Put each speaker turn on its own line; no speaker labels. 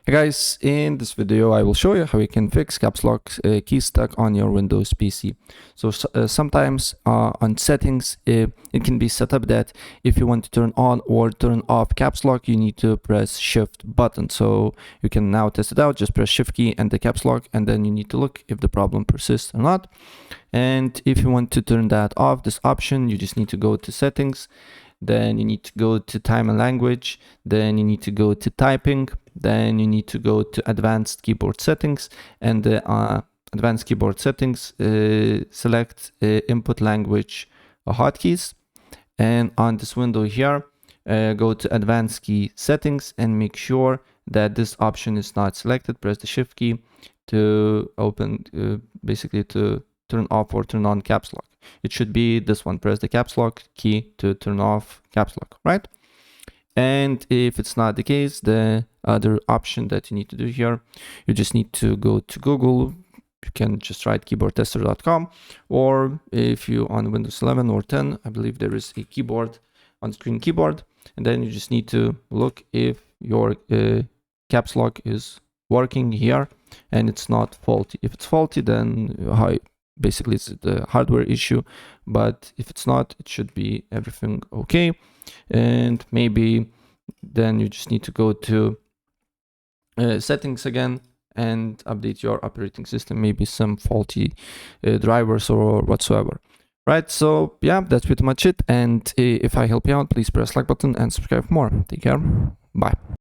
Hey guys, in this video I will show you how you can fix caps lock key stuck on your Windows PC. So sometimes on settings it can be set up that if you want to turn on or turn off caps lock, you need to press shift button. So you can now test it out, just press shift key and the caps lock, and then you need to look if the problem persists or not. And if you want to turn that off, this option, you just need to go to settings, then you need to go to time and language, then you need to go to typing, then you need to go to advanced keyboard settings, and the advanced keyboard settings, select input language hotkeys, and on this window here, go to advanced key settings and make sure that this option is not selected. Press the shift key to open, basically to turn off or turn on caps lock. It should be this one. Press the caps lock key to turn off caps lock, right? And if it's not the case, the other option that you need to do here, you just need to go to Google. You can just write keyboardtester.com, or if you on Windows 11 or 10, I believe there is a keyboard, on-screen keyboard, and then you just need to look if your caps lock is working here and it's not faulty. If it's faulty, then basically it's the hardware issue, but if it's not, it should be everything okay. And maybe then you just need to go to settings again and update your operating system, maybe some faulty drivers or whatsoever. Right, so yeah, that's pretty much it. And if I help you out, please press like button and subscribe for more. Take care, bye.